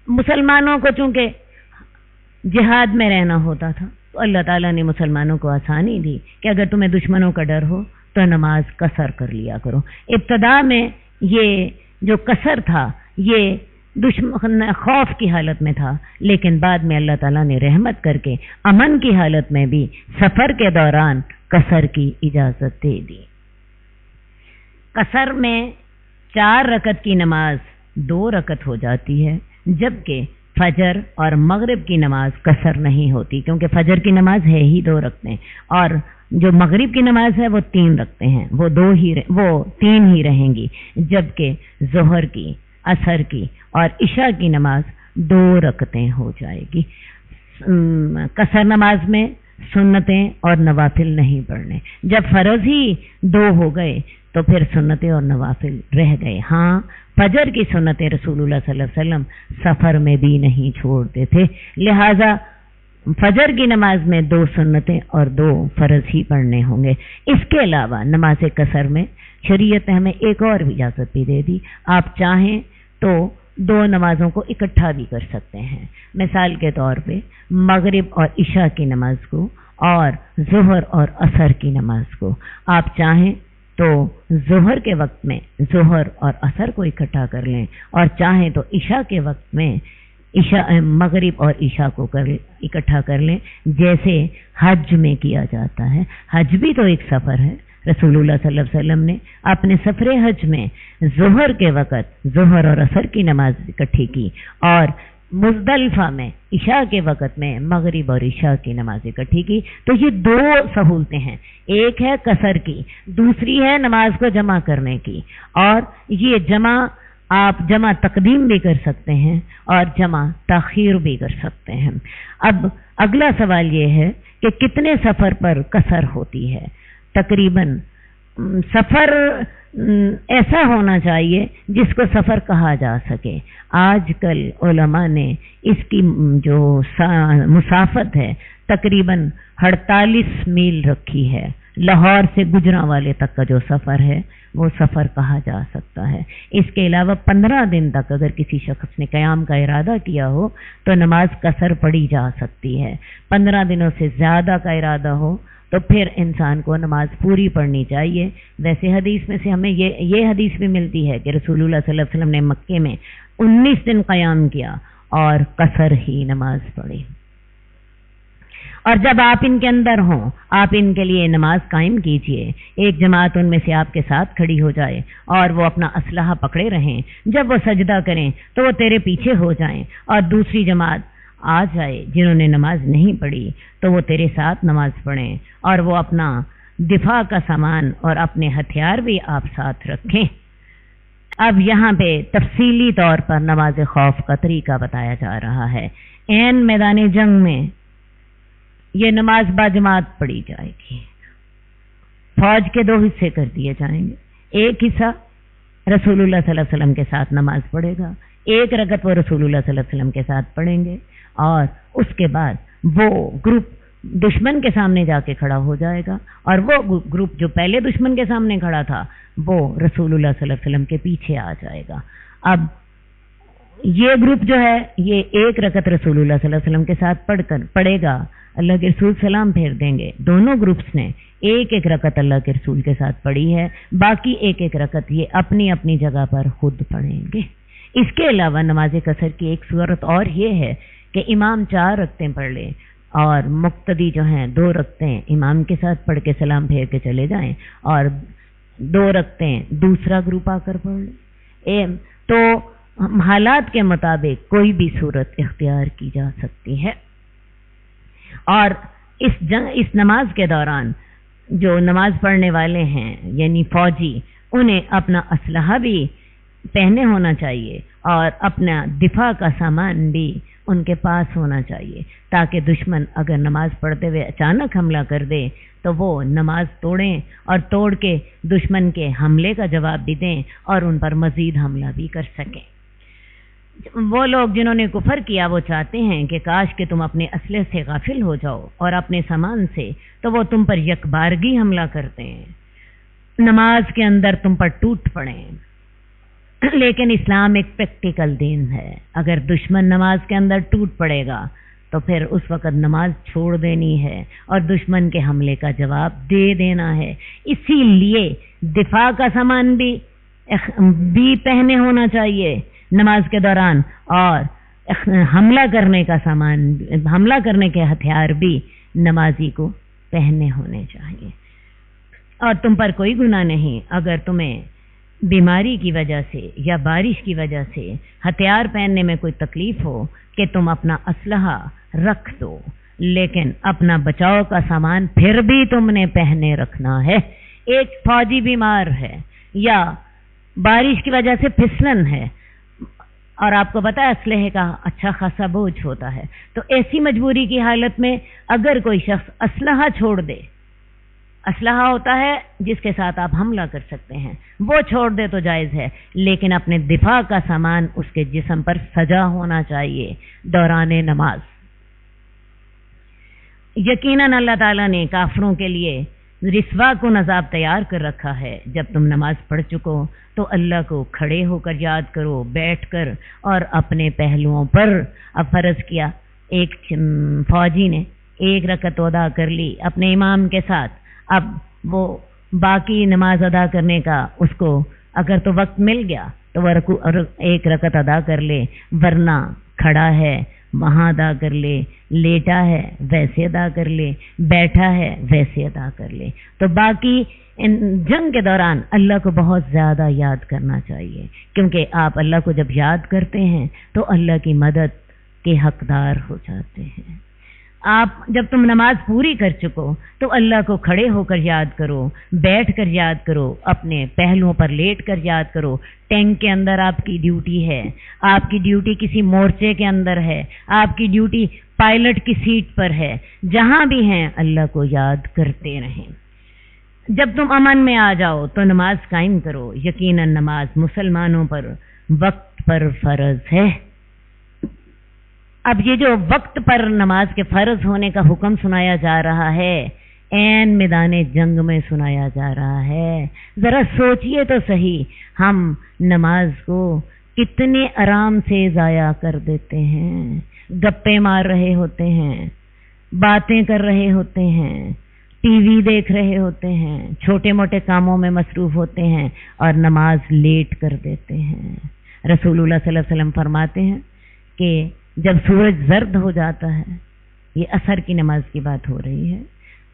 مسلمانوں کو چونکہ جہاد میں رہنا ہوتا تھا تو اللہ تعالیٰ نے مسلمانوں کو آسانی دی کہ اگر تمہیں دشمنوں کا ڈر ہو تو نماز قصر کر لیا کرو۔ ابتدا میں یہ جو قصر تھا یہ خوف کی حالت میں تھا، لیکن بعد میں اللہ تعالیٰ نے رحمت کر کے امن کی حالت میں بھی سفر کے دوران قصر کی اجازت دے دی۔ قصر میں 4 رکعت کی نماز 2 رکعت ہو جاتی ہے، جبکہ فجر اور مغرب کی نماز قصر نہیں ہوتی، کیونکہ فجر کی نماز ہے ہی 2 رکعتیں، اور جو مغرب کی نماز ہے وہ 3 رکعتیں ہیں، وہ 3 ہی رہیں گی، جبکہ ظہر کی، عصر کی اور عشاء کی نماز 2 رکعتیں ہو جائے گی۔ قصر نماز میں سنتیں اور نوافل نہیں پڑھنے، جب فرض ہی 2 ہو گئے تو پھر سنتیں اور نوافل رہ گئے۔ ہاں فجر کی سنتیں رسول اللہ صلی اللہ علیہ وسلم سفر میں بھی نہیں چھوڑتے تھے، لہذا فجر کی نماز میں 2 سنتیں اور 2 فرض ہی پڑھنے ہوں گے۔ اس کے علاوہ نماز قصر میں شریعت نے ہمیں ایک اور اجازت بھی دے دی، آپ چاہیں تو 2 نمازوں کو اکٹھا بھی کر سکتے ہیں۔ مثال کے طور پہ مغرب اور عشاء کی نماز کو اور ظہر اور عصر کی نماز کو آپ چاہیں تو ظہر کے وقت میں ظہر اور عصر کو اکٹھا کر لیں، اور چاہیں تو عشاء کے وقت میں مغرب اور عشاء کو اکٹھا کر لیں، جیسے حج میں کیا جاتا ہے۔ حج بھی تو ایک سفر ہے، رسول اللہ صلی اللہ علیہ وسلم نے اپنے سفر حج میں ظہر کے وقت ظہر اور عصر کی نماز اکٹھی کی، اور مزدلفہ میں عشاء کے وقت میں مغرب اور عشاء کی نماز اکٹھی کی۔ تو یہ 2 سہولتیں ہیں، ایک ہے قصر کی، دوسری ہے نماز کو جمع کرنے کی، اور یہ آپ جمع تقدیم بھی کر سکتے ہیں اور جمع تاخیر بھی کر سکتے ہیں۔ اب اگلا سوال یہ ہے کہ کتنے سفر پر قصر ہوتی ہے؟ تقریباً سفر ایسا ہونا چاہیے جس کو سفر کہا جا سکے. آج کل علماء نے اس کی جو مسافت ہے تقریباً 48 میل رکھی ہے. لاہور سے گجرانوالے تک کا جو سفر ہے وہ سفر کہا جا سکتا ہے. اس کے علاوہ 15 دن تک اگر کسی شخص نے قیام کا ارادہ کیا ہو تو نماز قصر پڑھی جا سکتی ہے. 15 دنوں سے زیادہ کا ارادہ ہو تو پھر انسان کو نماز پوری پڑھنی چاہیے. ویسے حدیث میں سے ہمیں یہ حدیث بھی ملتی ہے کہ رسول اللہ صلی اللہ علیہ وسلم نے مکے میں 19 دن قیام کیا اور قصر ہی نماز پڑھی. اور جب آپ ان کے اندر ہوں آپ ان کے لیے نماز قائم کیجئے. ایک جماعت ان میں سے آپ کے ساتھ کھڑی ہو جائے اور وہ اپنا اسلحہ پکڑے رہیں. جب وہ سجدہ کریں تو وہ تیرے پیچھے ہو جائیں اور دوسری جماعت آ جائے جنہوں نے نماز نہیں پڑھی تو وہ تیرے ساتھ نماز پڑھیں اور وہ اپنا دفاع کا سامان اور اپنے ہتھیار بھی آپ ساتھ رکھیں. اب یہاں پہ تفصیلی طور پر نماز خوف کا طریقہ بتایا جا رہا ہے. عین میدان جنگ میں یہ نماز باجماعت پڑھی جائے گی. فوج کے 2 حصے کر دیے جائیں گے. ایک حصہ رسول اللہ صلی اللہ علیہ وسلم کے ساتھ نماز پڑھے گا. 1 رکعت وہ رسول اللہ صلی اللہ علیہ وسلم کے ساتھ پڑھیں گے اور اس کے بعد وہ گروپ دشمن کے سامنے جا کے کھڑا ہو جائے گا اور وہ گروپ جو پہلے دشمن کے سامنے کھڑا تھا وہ رسول اللہ صلی اللہ علیہ وسلم کے پیچھے آ جائے گا. اب یہ گروپ جو ہے یہ 1 رکعت رسول اللہ صلی اللہ علیہ وسلم کے ساتھ پڑھے گا. اللہ کے رسول سلام پھیر دیں گے. دونوں گروپس نے 1 رکعت اللہ کے رسول کے ساتھ پڑھی ہے. باقی 1 رکعت یہ اپنی اپنی جگہ پر خود پڑھیں گے. اس کے علاوہ نماز قصر کی ایک صورت اور یہ ہے کہ امام 4 رکعتیں پڑھ لے اور مقتدی جو ہیں 2 رکعتیں امام کے ساتھ پڑھ کے سلام پھیر کے چلے جائیں اور 2 رکعتیں دوسرا گروپ آ کر پڑھ لے. تو حالات کے مطابق کوئی بھی صورت اختیار کی جا سکتی ہے. اور اس نماز کے دوران جو نماز پڑھنے والے ہیں یعنی فوجی انہیں اپنا اسلحہ بھی پہنے ہونا چاہیے اور اپنا دفاع کا سامان بھی ان کے پاس ہونا چاہیے تاکہ دشمن اگر نماز پڑھتے ہوئے اچانک حملہ کر دے تو وہ نماز توڑیں اور توڑ کے دشمن کے حملے کا جواب بھی دیں اور ان پر مزید حملہ بھی کر سکیں. وہ لوگ جنہوں نے کفر کیا وہ چاہتے ہیں کہ کاش کہ تم اپنے اسلحے سے غافل ہو جاؤ اور اپنے سامان سے تو وہ تم پر یکبارگی حملہ کرتے ہیں, نماز کے اندر تم پر ٹوٹ پڑیں. لیکن اسلام ایک پریکٹیکل دین ہے. اگر دشمن نماز کے اندر ٹوٹ پڑے گا تو پھر اس وقت نماز چھوڑ دینی ہے اور دشمن کے حملے کا جواب دے دینا ہے. اسی لیے دفاع کا سامان بھی پہنے ہونا چاہیے نماز کے دوران اور حملہ کرنے کا سامان, حملہ کرنے کے ہتھیار بھی نمازی کو پہنے ہونے چاہیے. اور تم پر کوئی گناہ نہیں اگر تمہیں بیماری کی وجہ سے یا بارش کی وجہ سے ہتھیار پہننے میں کوئی تکلیف ہو کہ تم اپنا اسلحہ رکھ دو, لیکن اپنا بچاؤ کا سامان پھر بھی تم نے پہنے رکھنا ہے. ایک فوجی بیمار ہے یا بارش کی وجہ سے پھسلن ہے اور آپ کو پتا ہے اسلحے کا اچھا خاصا بوجھ ہوتا ہے, تو ایسی مجبوری کی حالت میں اگر کوئی شخص اسلحہ چھوڑ دے, اسلحہ ہوتا ہے جس کے ساتھ آپ حملہ کر سکتے ہیں, وہ چھوڑ دے تو جائز ہے, لیکن اپنے دفاع کا سامان اس کے جسم پر سجا ہونا چاہیے دوران نماز. یقیناً اللہ تعالیٰ نے کافروں کے لیے رسوا کن عذاب تیار کر رکھا ہے. جب تم نماز پڑھ چکو تو اللہ کو کھڑے ہو کر یاد کرو, بیٹھ کر اور اپنے پہلوؤں پر. اب فرض کیا ایک فوجی نے 1 رکعت ادا کر لی اپنے امام کے ساتھ, اب وہ باقی نماز ادا کرنے کا اس کو اگر تو وقت مل گیا تو وہ 1 رکعت ادا کر لے, ورنہ کھڑا ہے وہاں ادا کر لے, لیٹا ہے ویسے ادا کر لے, بیٹھا ہے ویسے ادا کر لے. تو باقی جنگ کے دوران اللہ کو بہت زیادہ یاد کرنا چاہیے, کیونکہ آپ اللہ کو جب یاد کرتے ہیں تو اللہ کی مدد کے حقدار ہو جاتے ہیں. آپ جب تم نماز پوری کر چکو تو اللہ کو کھڑے ہو کر یاد کرو, بیٹھ کر یاد کرو, اپنے پہلوؤں پر لیٹ کر یاد کرو. ٹینک کے اندر آپ کی ڈیوٹی ہے, آپ کی ڈیوٹی کسی مورچے کے اندر ہے, آپ کی ڈیوٹی پائلٹ کی سیٹ پر ہے, جہاں بھی ہیں اللہ کو یاد کرتے رہیں. جب تم امن میں آ جاؤ تو نماز قائم کرو، یقیناً نماز مسلمانوں پر وقت پر فرض ہے۔ اب یہ جو وقت پر نماز کے فرض ہونے کا حکم سنایا جا رہا ہے، عین میدان جنگ میں سنایا جا رہا ہے۔ ذرا سوچئے تو صحیح، ہم نماز کو کتنے آرام سے ضائع کر دیتے ہیں، گپے مار رہے ہوتے ہیں، باتیں کر رہے ہوتے ہیں، ٹی وی دیکھ رہے ہوتے ہیں، چھوٹے موٹے کاموں میں مصروف ہوتے ہیں اور نماز لیٹ کر دیتے ہیں۔ رسول اللہ صلی اللہ علیہ وسلم فرماتے ہیں کہ جب سورج زرد ہو جاتا ہے، یہ عصر کی نماز کی بات ہو رہی ہے،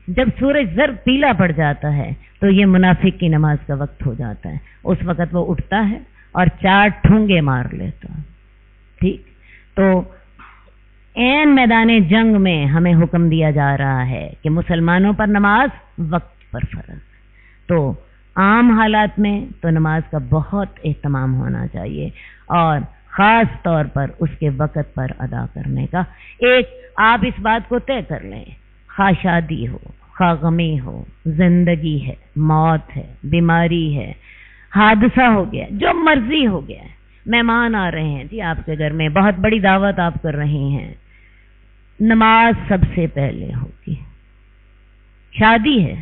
جب سورج زرد پیلا پڑ جاتا ہے تو یہ منافق کی نماز کا وقت ہو جاتا ہے۔ اس وقت وہ اٹھتا ہے اور 4 ٹھونگے مار لیتا ہے۔ ٹھیک، تو عین میدان جنگ میں ہمیں حکم دیا جا رہا ہے کہ مسلمانوں پر نماز وقت پر فرض۔ تو عام حالات میں تو نماز کا بہت اہتمام ہونا چاہیے اور خاص طور پر اس کے وقت پر ادا کرنے کا۔ ایک آپ اس بات کو طے کر لیں، خواہ شادی ہو، خواہ غمی ہو، زندگی ہے، موت ہے، بیماری ہے، حادثہ ہو گیا، جو مرضی ہو گیا ہے، مہمان آ رہے ہیں جی آپ کے گھر میں، بہت بڑی دعوت آپ کر رہی ہیں، نماز سب سے پہلے ہوگی۔ شادی ہے،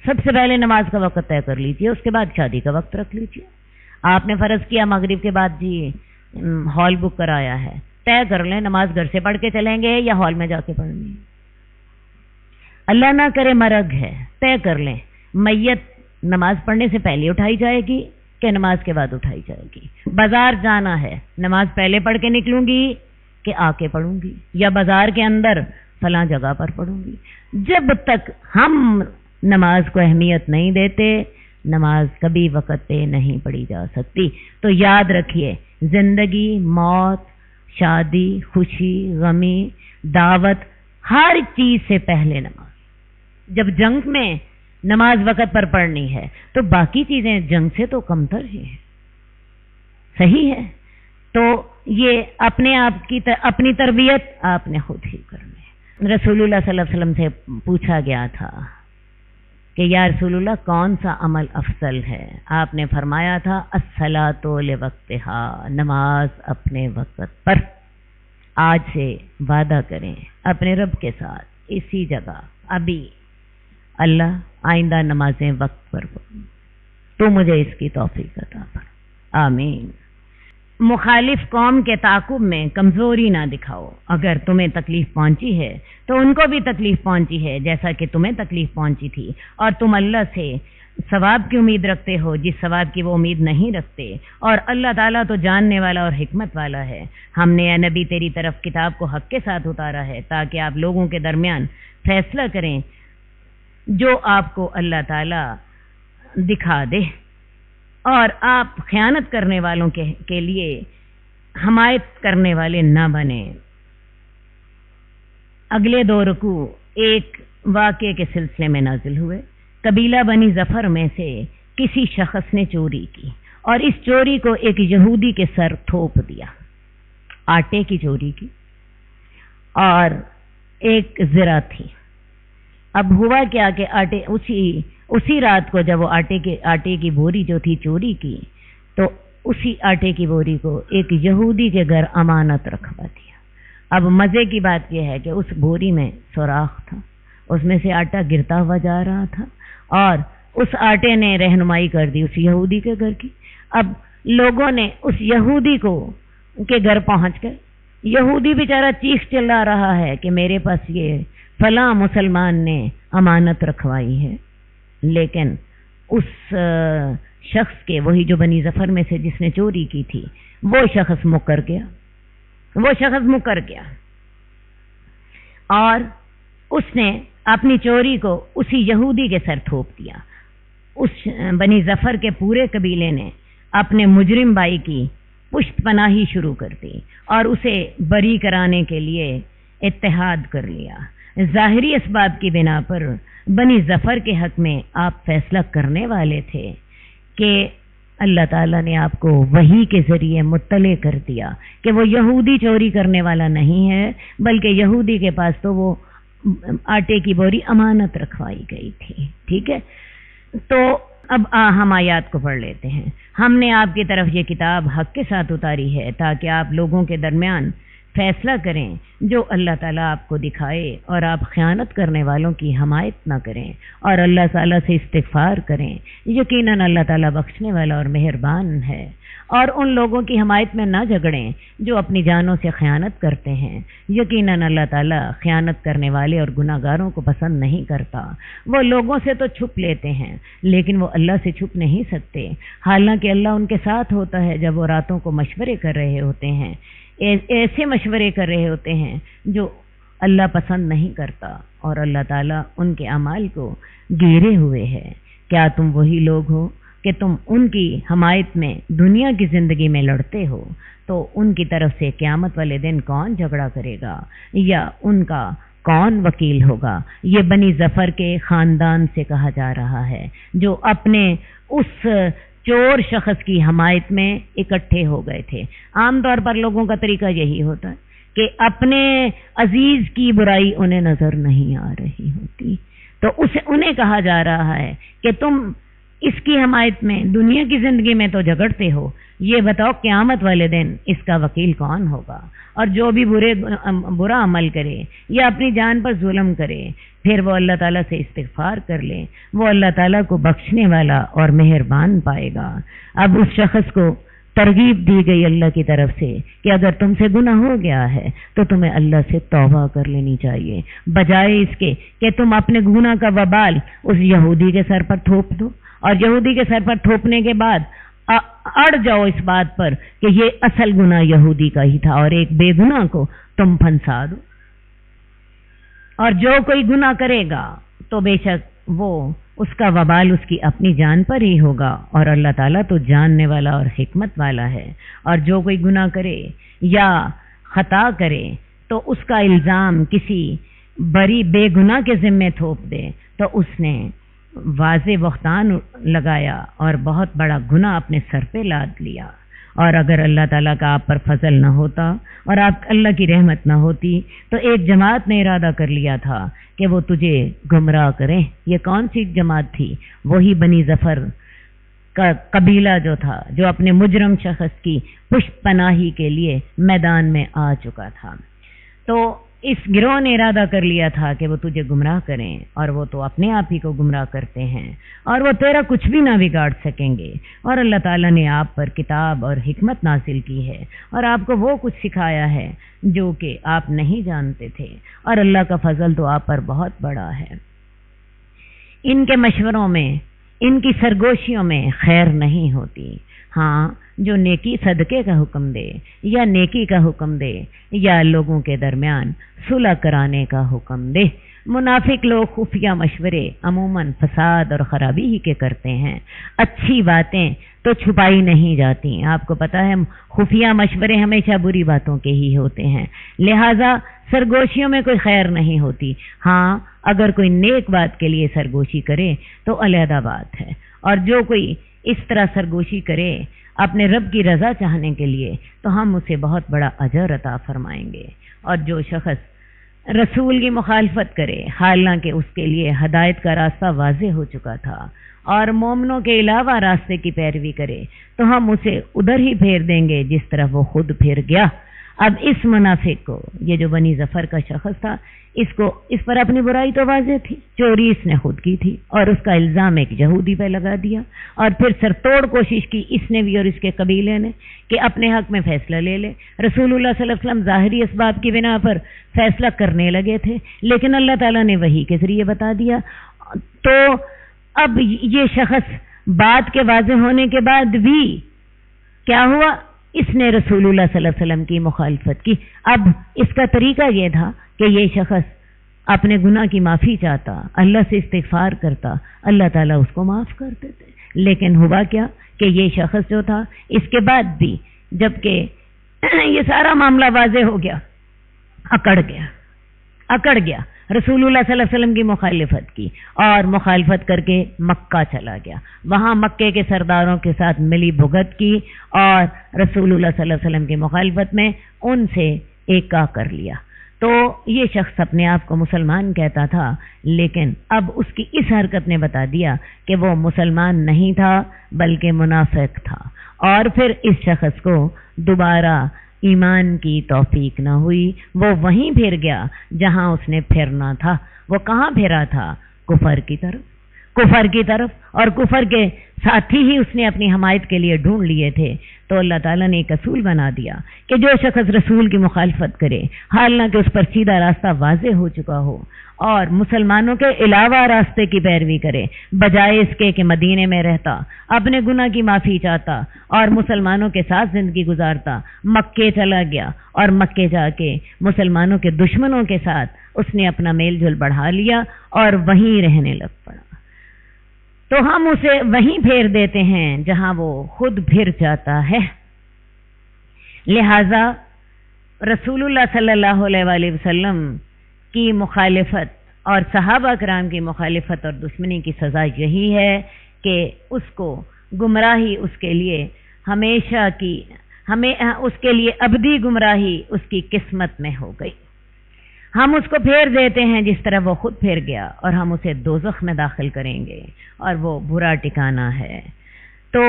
سب سے پہلے نماز کا وقت طے کر لیجئے، اس کے بعد شادی کا وقت رکھ لیجئے۔ آپ نے فرض کیا مغرب کے بعد جی ہال بک کرایا ہے، طے کر لیں نماز گھر سے پڑھ کے چلیں گے یا ہال میں جا کے پڑھنی ہے۔ اللہ نہ کرے مرگ ہے، طے کر لیں میت نماز پڑھنے سے پہلے اٹھائی جائے گی کہ نماز کے بعد اٹھائی جائے گی۔ بازار جانا ہے، نماز پہلے پڑھ کے نکلوں گی کہ آ کے پڑھوں گی، یا بازار کے اندر فلاں جگہ پر پڑھوں گی۔ جب تک ہم نماز کو اہمیت نہیں دیتے، نماز کبھی وقت پہ نہیں پڑھی جا سکتی۔ تو یاد رکھیے، زندگی، موت، شادی، خوشی، غمی، دعوت، ہر چیز سے پہلے نماز۔ جب جنگ میں نماز وقت پر پڑھنی ہے تو باقی چیزیں جنگ سے تو کمتر ہی ہیں۔ صحیح ہے؟ تو یہ اپنے آپ کی اپنی تربیت آپ نے خود ہی کرنی ہے۔ رسول اللہ صلی اللہ علیہ وسلم سے پوچھا گیا تھا کہ یا رسول اللہ کون سا عمل افضل ہے؟ آپ نے فرمایا تھا الصلاۃ لوقتہا، نماز اپنے وقت پر۔ آج سے وعدہ کریں اپنے رب کے ساتھ اسی جگہ، ابھی، اللہ آئندہ نمازیں وقت پر پڑھوں، تو مجھے اس کی توفیق عطا فرما، آمین۔ مخالف قوم کے تعاقب میں کمزوری نہ دکھاؤ۔ اگر تمہیں تکلیف پہنچی ہے تو ان کو بھی تکلیف پہنچی ہے جیسا کہ تمہیں تکلیف پہنچی تھی، اور تم اللہ سے ثواب کی امید رکھتے ہو جس ثواب کی وہ امید نہیں رکھتے، اور اللہ تعالیٰ تو جاننے والا اور حکمت والا ہے۔ ہم نے اے نبی تیری طرف کتاب کو حق کے ساتھ اتارا ہے تاکہ آپ لوگوں کے درمیان فیصلہ کریں جو آپ کو اللہ تعالیٰ دکھا دے، اور آپ خیانت کرنے والوں کے لیے حمایت کرنے والے نہ بنیں۔ اگلے 2 رکوع ایک واقعے کے سلسلے میں نازل ہوئے۔ قبیلہ بنی ظفر میں سے کسی شخص نے چوری کی اور اس چوری کو ایک یہودی کے سر تھوپ دیا۔ آٹے کی چوری کی اور ایک زرہ تھی۔ اب ہوا کیا کہ آٹے اسی رات کو جب وہ آٹے کی بوری جو تھی چوری کی، تو اسی آٹے کی بوری کو ایک یہودی کے گھر امانت رکھوا دیا۔ اب مزے کی بات یہ ہے کہ اس بوری میں سوراخ تھا، اس میں سے آٹا گرتا ہوا جا رہا تھا، اور اس آٹے نے رہنمائی کر دی اس یہودی کے گھر کی۔ اب لوگوں نے اس یہودی کے گھر پہنچ گئے۔ یہودی بیچارہ چیخ چلا رہا ہے کہ میرے پاس یہ فلاں مسلمان نے امانت رکھوائی ہے، لیکن اس شخص کے، وہی جو بنی ظفر میں سے جس نے چوری کی تھی، وہ شخص مکر گیا اور اس نے اپنی چوری کو اسی یہودی کے سر تھوپ دیا۔ اس بنی ظفر کے پورے قبیلے نے اپنے مجرم بھائی کی پشت پناہی شروع کر دی اور اسے بری کرانے کے لیے اتحاد کر لیا۔ ظاہری اسباب کی بنا پر بنی ظفر کے حق میں آپ فیصلہ کرنے والے تھے کہ اللہ تعالیٰ نے آپ کو وحی کے ذریعے مطلع کر دیا کہ وہ یہودی چوری کرنے والا نہیں ہے، بلکہ یہودی کے پاس تو وہ آٹے کی بوری امانت رکھوائی گئی تھی۔ ٹھیک ہے، تو اب ہم آیات کو پڑھ لیتے ہیں. ہم نے آپ کی طرف یہ کتاب حق کے ساتھ اتاری ہے تاکہ آپ لوگوں کے درمیان فیصلہ کریں جو اللہ تعالیٰ آپ کو دکھائے اور آپ خیانت کرنے والوں کی حمایت نہ کریں اور اللہ تعالیٰ سے استغفار کریں. یقیناً اللہ تعالیٰ بخشنے والا اور مہربان ہے. اور ان لوگوں کی حمایت میں نہ جھگڑیں جو اپنی جانوں سے خیانت کرتے ہیں. یقیناً اللہ تعالیٰ خیانت کرنے والے اور گناہ گاروں کو پسند نہیں کرتا. وہ لوگوں سے تو چھپ لیتے ہیں لیکن وہ اللہ سے چھپ نہیں سکتے، حالانکہ اللہ ان کے ساتھ ہوتا ہے جب وہ راتوں کو مشورے کر رہے ہوتے ہیں، ایسے مشورے کر رہے ہوتے ہیں جو اللہ پسند نہیں کرتا، اور اللہ تعالیٰ ان کے اعمال کو گھیرے ہوئے ہے. کیا تم وہی لوگ ہو کہ تم ان کی حمایت میں دنیا کی زندگی میں لڑتے ہو؟ تو ان کی طرف سے قیامت والے دن کون جھگڑا کرے گا یا ان کا کون وکیل ہوگا؟ یہ بنی ظفر کے خاندان سے کہا جا رہا ہے جو اپنے اس چور شخص کی حمایت میں اکٹھے ہو گئے تھے. عام طور پر لوگوں کا طریقہ یہی ہوتا ہے کہ اپنے عزیز کی برائی انہیں نظر نہیں آ رہی ہوتی، تو انہیں کہا جا رہا ہے کہ تم اس کی حمایت میں دنیا کی زندگی میں تو جھگڑتے ہو، یہ بتاؤ قیامت والے دن اس کا وکیل کون ہوگا؟ اور جو بھی برا عمل کرے یا اپنی جان پر ظلم کرے پھر وہ اللہ تعالیٰ سے استغفار کر لے، وہ اللہ تعالیٰ کو بخشنے والا اور مہربان پائے گا. اب اس شخص کو ترغیب دی گئی اللہ کی طرف سے کہ اگر تم سے گناہ ہو گیا ہے تو تمہیں اللہ سے توبہ کر لینی چاہیے، بجائے اس کے کہ تم اپنے گناہ کا وبال اس یہودی کے سر پر تھوپ دو اور یہودی کے سر پر تھوپنے کے بعد اڑ جاؤ اس بات پر کہ یہ اصل گناہ یہودی کا ہی تھا اور ایک بے گناہ کو تم پھنسا دو. اور جو کوئی گناہ کرے گا تو بے شک وہ اس کا وبال اس کی اپنی جان پر ہی ہوگا، اور اللہ تعالیٰ تو جاننے والا اور حکمت والا ہے. اور جو کوئی گناہ کرے یا خطا کرے تو اس کا الزام کسی بری بے گناہ کے ذمے تھوپ دے تو اس نے واضح بہتان لگایا اور بہت بڑا گناہ اپنے سر پہ لاد لیا. اور اگر اللہ تعالیٰ کا آپ پر فضل نہ ہوتا اور آپ اللہ کی رحمت نہ ہوتی تو ایک جماعت نے ارادہ کر لیا تھا کہ وہ تجھے گمراہ کریں. یہ کون سی جماعت تھی؟ وہی بنی ظفر کا قبیلہ جو تھا جو اپنے مجرم شخص کی پشت پناہی کے لیے میدان میں آ چکا تھا. تو اس گروہ نے ارادہ کر لیا تھا کہ وہ تجھے گمراہ کریں، اور وہ تو اپنے آپ ہی کو گمراہ کرتے ہیں اور وہ تیرا کچھ بھی نہ بگاڑ سکیں گے. اور اللہ تعالیٰ نے آپ پر کتاب اور حکمت نازل کی ہے اور آپ کو وہ کچھ سکھایا ہے جو کہ آپ نہیں جانتے تھے، اور اللہ کا فضل تو آپ پر بہت بڑا ہے. ان کے مشوروں میں، ان کی سرگوشیوں میں خیر نہیں ہوتی. ہاں، جو نیکی صدقے کا حکم دے یا نیکی کا حکم دے یا لوگوں کے درمیان صلح کرانے کا حکم دے. منافق لوگ خفیہ مشورے عموماً فساد اور خرابی ہی کے کرتے ہیں. اچھی باتیں تو چھپائی نہیں جاتی. آپ کو پتہ ہے خفیہ مشورے ہمیشہ بری باتوں کے ہی ہوتے ہیں، لہٰذا سرگوشیوں میں کوئی خیر نہیں ہوتی. ہاں، اگر کوئی نیک بات کے لیے سرگوشی کرے تو علیحدہ بات ہے، اور جو کوئی اس طرح سرگوشی کرے اپنے رب کی رضا چاہنے کے لیے تو ہم اسے بہت بڑا اجر عطا فرمائیں گے. اور جو شخص رسول کی مخالفت کرے حالانکہ اس کے لیے ہدایت کا راستہ واضح ہو چکا تھا اور مومنوں کے علاوہ راستے کی پیروی کرے تو ہم اسے ادھر ہی پھیر دیں گے جس طرف وہ خود پھر گیا. اب اس منافق کو، یہ جو بنی ظفر کا شخص تھا، اس پر اپنی برائی تو واضح تھی، چوری اس نے خود کی تھی اور اس کا الزام ایک یہودی پہ لگا دیا، اور پھر سرتوڑ کوشش کی اس نے بھی اور اس کے قبیلے نے کہ اپنے حق میں فیصلہ لے لے. رسول اللہ صلی اللہ علیہ وسلم ظاہری اسباب کی بنا پر فیصلہ کرنے لگے تھے، لیکن اللہ تعالیٰ نے وحی کے ذریعے بتا دیا. تو اب یہ شخص بات کے واضح ہونے کے بعد بھی کیا ہوا؟ اس نے رسول اللہ صلی اللہ علیہ وسلم کی مخالفت کی. اب اس کا طریقہ یہ تھا کہ یہ شخص اپنے گناہ کی معافی چاہتا، اللہ سے استغفار کرتا، اللہ تعالیٰ اس کو معاف کر دیتے. لیکن ہوا کیا کہ یہ شخص جو تھا اس کے بعد بھی جبکہ یہ سارا معاملہ واضح ہو گیا، اکڑ گیا رسول اللہ صلی اللہ علیہ وسلم کی مخالفت کی اور مخالفت کر کے مکہ چلا گیا. وہاں مکے کے سرداروں کے ساتھ ملی بھگت کی اور رسول اللہ صلی اللہ علیہ وسلم کی مخالفت میں ان سے ایکا کر لیا. تو یہ شخص اپنے آپ کو مسلمان کہتا تھا، لیکن اب اس کی اس حرکت نے بتا دیا کہ وہ مسلمان نہیں تھا بلکہ منافق تھا، اور پھر اس شخص کو دوبارہ ایمان کی توفیق نہ ہوئی، وہ وہیں پھر گیا جہاں اس نے پھرنا تھا۔ وہ کہاں پھرا تھا؟ کفر کی طرف، اور کفر کے ساتھی ہی اس نے اپنی حمایت کے لیے ڈھونڈ لیے تھے۔ تو اللہ تعالیٰ نے ایک اصول بنا دیا کہ جو شخص رسول کی مخالفت کرے، حالانکہ اس پر سیدھا راستہ واضح ہو چکا ہو، اور مسلمانوں کے علاوہ راستے کی پیروی کرے، بجائے اس کے کہ مدینے میں رہتا، اپنے گناہ کی معافی چاہتا اور مسلمانوں کے ساتھ زندگی گزارتا، مکے چلا گیا اور مکے جا کے مسلمانوں کے دشمنوں کے ساتھ اس نے اپنا میل جول بڑھا لیا اور وہیں رہنے لگ پڑا، تو ہم اسے وہیں پھیر دیتے ہیں جہاں وہ خود پھر جاتا ہے۔ لہذا رسول اللہ صلی اللہ علیہ وآلہ وسلم کی مخالفت اور صحابہ کرام کی مخالفت اور دشمنی کی سزا یہی ہے کہ اس کو گمراہی اس کے لیے ہمیشہ کی اس کے لیے ابدی گمراہی اس کی قسمت میں ہو گئی۔ ہم اس کو پھیر دیتے ہیں جس طرح وہ خود پھیر گیا، اور ہم اسے دوزخ میں داخل کریں گے، اور وہ برا ٹھکانہ ہے۔ تو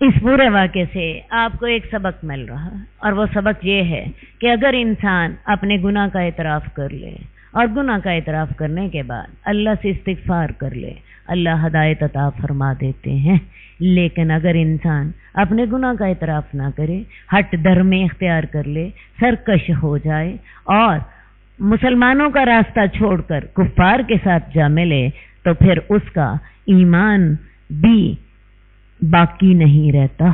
اس پورے واقعے سے آپ کو ایک سبق مل رہا، اور وہ سبق یہ ہے کہ اگر انسان اپنے گناہ کا اعتراف کر لے اور گناہ کا اعتراف کرنے کے بعد اللہ سے استغفار کر لے، اللہ ہدایت عطا فرما دیتے ہیں۔ لیکن اگر انسان اپنے گناہ کا اعتراف نہ کرے، ہٹ درمے اختیار کر لے، سرکش ہو جائے اور مسلمانوں کا راستہ چھوڑ کر کفار کے ساتھ جا ملے، تو پھر اس کا ایمان بھی باقی نہیں رہتا۔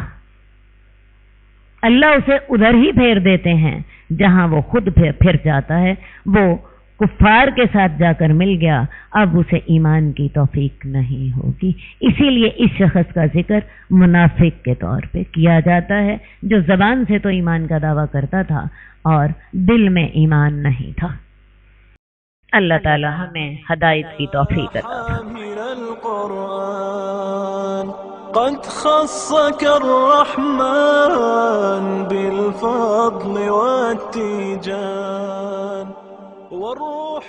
اللہ اسے ادھر ہی پھیر دیتے ہیں جہاں وہ خود پھر جاتا ہے۔ وہ کفار کے ساتھ جا کر مل گیا، اب اسے ایمان کی توفیق نہیں ہوگی۔ اسی لیے اس شخص کا ذکر منافق کے طور پہ کیا جاتا ہے، جو زبان سے تو ایمان کا دعویٰ کرتا تھا اور دل میں ایمان نہیں تھا۔ اللہ تعالی ہمیں ہدایت کی توفیق عطا فرمائے۔ قد خصك الرحمن بالفضل والتيجان والروح